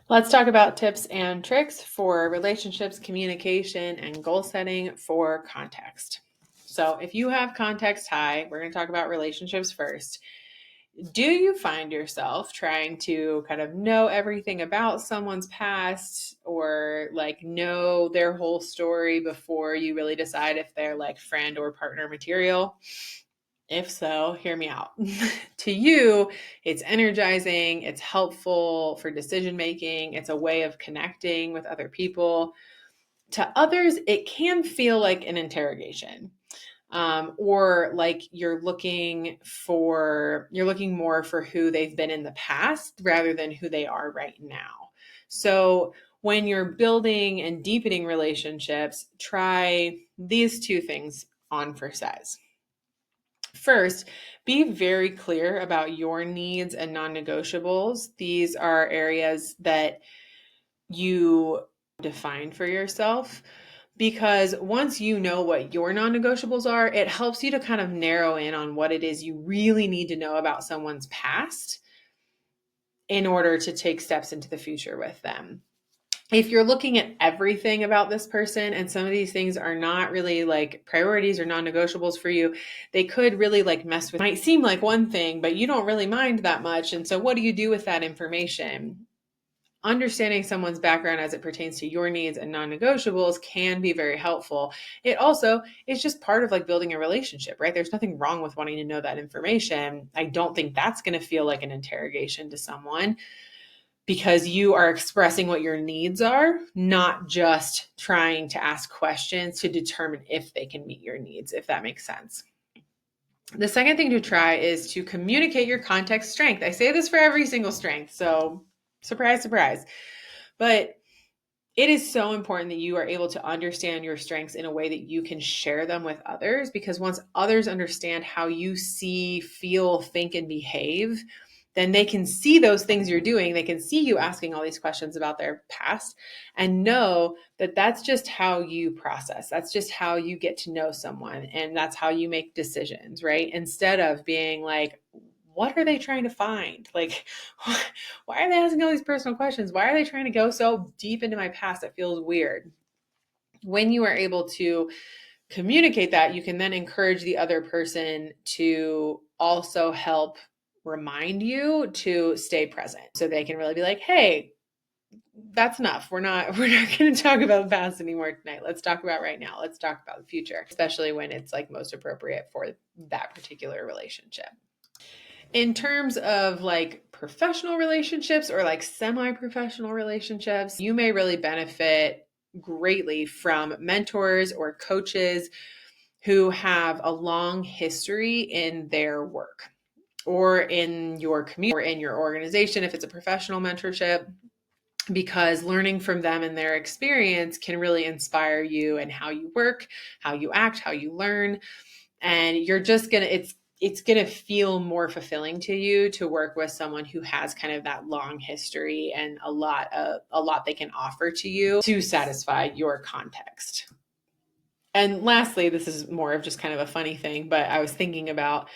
Let's talk about tips and tricks for relationships, communication, and goal setting for context. So, if you have context high, we're going to talk about relationships first. Do you find yourself trying to kind of know everything about someone's past or like know their whole story before you really decide if they're like friend or partner material? If so, hear me out. To you, it's energizing, it's helpful for decision making, it's a way of connecting with other people. To others, it can feel like an interrogation. Or like you're looking more for who they've been in the past rather than who they are right now. So when you're building and deepening relationships, try these two things on for size. First, be very clear about your needs and non negotiables. These are areas that you define for yourself because once you know what your non negotiables are, it helps you to kind of narrow in on what it is you really need to know about someone's past in order to take steps into the future with them. If you're looking at everything about this person and some of these things are not really like priorities or non-negotiables for you, they could really like mess with, might seem like one thing, but you don't really mind that much. And so what do you do with that information? Understanding someone's background as it pertains to your needs and non-negotiables can be very helpful. It also is just part of like building a relationship, right? There's nothing wrong with wanting to know that information. I don't think that's going to feel like an interrogation to someone because you are expressing what your needs are, not just trying to ask questions to determine if they can meet your needs, if that makes sense. The second thing to try is to communicate your context strength. I say this for every single strength, so surprise, surprise. But it is so important that you are able to understand your strengths in a way that you can share them with others because once others understand how you see, feel, think, and behave, then they can see those things you're doing. They can see you asking all these questions about their past and know that that's just how you process. That's just how you get to know someone. And that's how you make decisions, right? Instead of being like, what are they trying to find? Like, why are they asking all these personal questions? Why are they trying to go so deep into my past? It feels weird. When you are able to communicate that, you can then encourage the other person to also help remind you to stay present. So they can really be like, hey, that's enough. We're not going to talk about the past anymore tonight. Let's talk about right now. Let's talk about the future, especially when it's like most appropriate for that particular relationship. In terms of like professional relationships or like semi-professional relationships, you may really benefit greatly from mentors or coaches who have a long history in their work or in your community or in your organization if it's a professional mentorship, because learning from them and their experience can really inspire you and how you work, how you act, how you learn. And you're just going to, it's going to feel more fulfilling to you to work with someone who has kind of that long history and a lot they can offer to you to satisfy your context. And lastly, this is more of just kind of a funny thing, but I was thinking about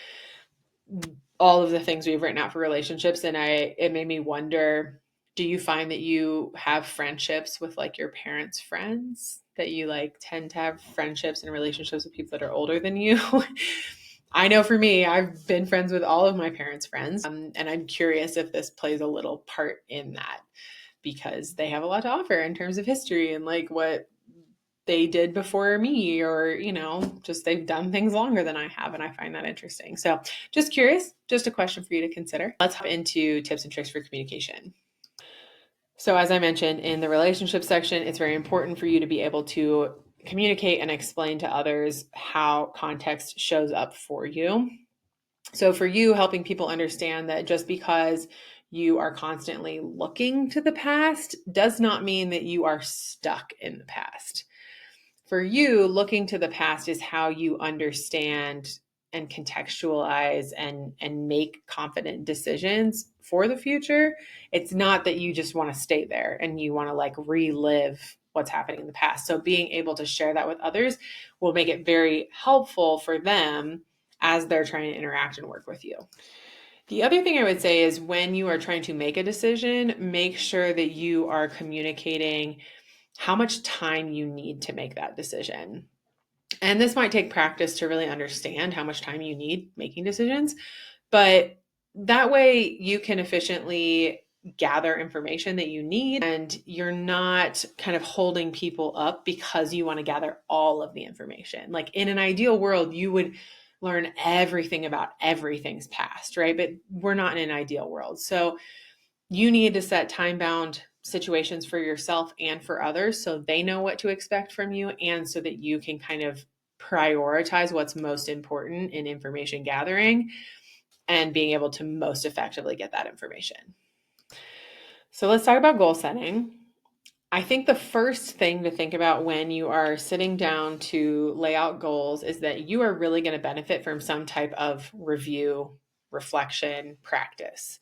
all of the things we've written out for relationships and it made me wonder, do you find that you have friendships with like your parents' friends, that you like tend to have friendships and relationships with people that are older than you? I know for me, I've been friends with all of my parents' friends, and I'm curious if this plays a little part in that because they have a lot to offer in terms of history and like what they did before me, or just they've done things longer than I have, and I find that interesting. So just curious, just a question for you to consider. Let's hop into tips and tricks for communication. So as I mentioned in the relationship section, it's very important for you to be able to communicate and explain to others how context shows up for you. So for you, helping people understand that just because you are constantly looking to the past does not mean that you are stuck in the past. For you, looking to the past is how you understand and contextualize and make confident decisions for the future. It's not that you just want to stay there and you want to like relive what's happening in the past. So being able to share that with others will make it very helpful for them as they're trying to interact and work with you. The other thing I would say is when you are trying to make a decision, make sure that you are communicating how much time you need to make that decision. And this might take practice to really understand how much time you need making decisions, but that way you can efficiently gather information that you need and you're not kind of holding people up because you want to gather all of the information. Like in an ideal world, you would learn everything about everything's past, right? But we're not in an ideal world. So you need to set time-bound situations for yourself and for others so they know what to expect from you and so that you can kind of prioritize what's most important in information gathering and being able to most effectively get that information. So let's talk about goal setting. I think the first thing to think about when you are sitting down to lay out goals is that you are really going to benefit from some type of review, reflection, practice.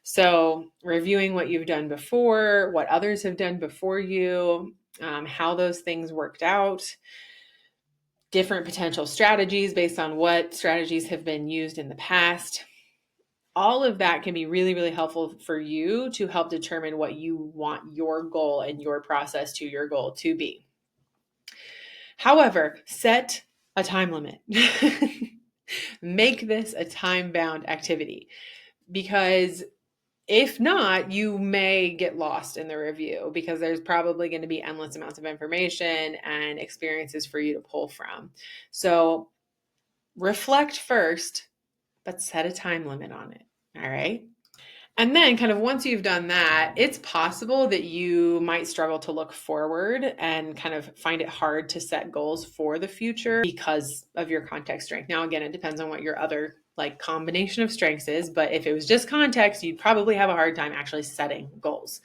So reviewing what you've done before, what others have done before you, how those things worked out, different potential strategies based on what strategies have been used in the past. All of that can be really, really helpful for you to help determine what you want your goal and your process to your goal to be. However, set a time limit. Make this a time-bound activity because if not, you may get lost in the review because there's probably going to be endless amounts of information and experiences for you to pull from. So reflect first, but set a time limit on it. All right. And then kind of once you've done that, it's possible that you might struggle to look forward and kind of find it hard to set goals for the future because of your context strength. Now, again, it depends on what your other like combination of strengths is, but if it was just context, you'd probably have a hard time actually setting goals.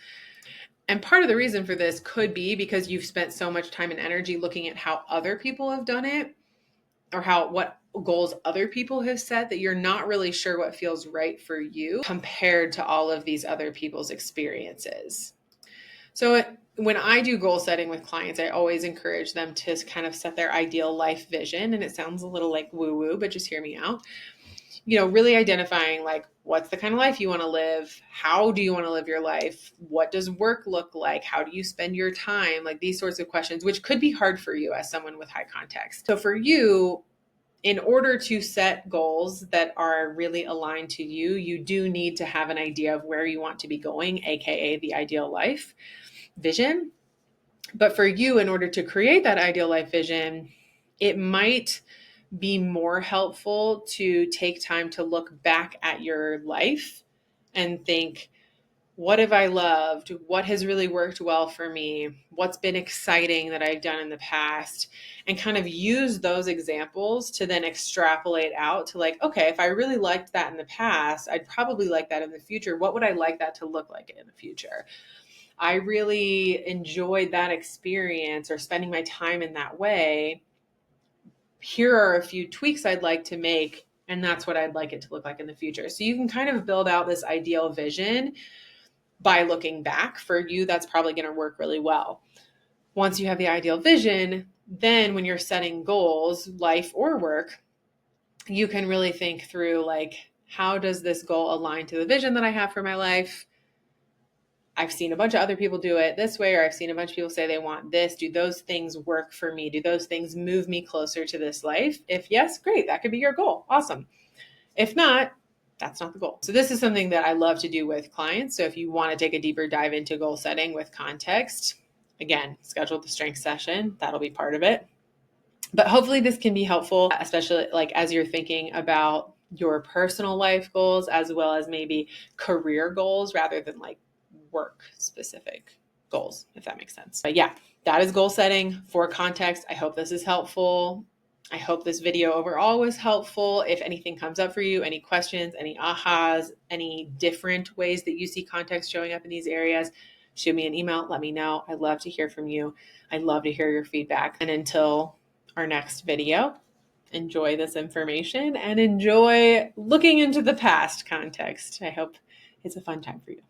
And part of the reason for this could be because you've spent so much time and energy looking at how other people have done it or what goals other people have set that you're not really sure what feels right for you compared to all of these other people's experiences. So when I do goal setting with clients, I always encourage them to kind of set their ideal life vision. And it sounds a little like woo woo, but just hear me out. Really identifying like what's the kind of life you want to live? How do you want to live your life? What does work look like? How do you spend your time? Like these sorts of questions, which could be hard for you as someone with high context. So for you, in order to set goals that are really aligned to you, you do need to have an idea of where you want to be going, AKA the ideal life vision. But for you, in order to create that ideal life vision, it might be more helpful to take time to look back at your life and think, what have I loved? What has really worked well for me? What's been exciting that I've done in the past? And kind of use those examples to then extrapolate out to like, okay, if I really liked that in the past, I'd probably like that in the future. What would I like that to look like in the future? I really enjoyed that experience or spending my time in that way. Here are a few tweaks I'd like to make, and that's what I'd like it to look like in the future. So you can kind of build out this ideal vision by looking back. For you, that's probably going to work really well. Once you have the ideal vision, then when you're setting goals, life or work, you can really think through like, how does this goal align to the vision that I have for my life? I've seen a bunch of other people do it this way, or I've seen a bunch of people say they want this. Do those things work for me? Do those things move me closer to this life? If yes, great. That could be your goal. Awesome. If not, that's not the goal. So this is something that I love to do with clients. So if you want to take a deeper dive into goal setting with context, again, schedule the strength session. That'll be part of it. But hopefully this can be helpful, especially like as you're thinking about your personal life goals, as well as maybe career goals rather than like work specific goals, if that makes sense. But yeah, that is goal setting for context. I hope this is helpful. I hope this video overall was helpful. If anything comes up for you, any questions, any ahas, any different ways that you see context showing up in these areas, shoot me an email. Let me know. I'd love to hear from you. I'd love to hear your feedback. And until our next video, enjoy this information and enjoy looking into the past context. I hope it's a fun time for you.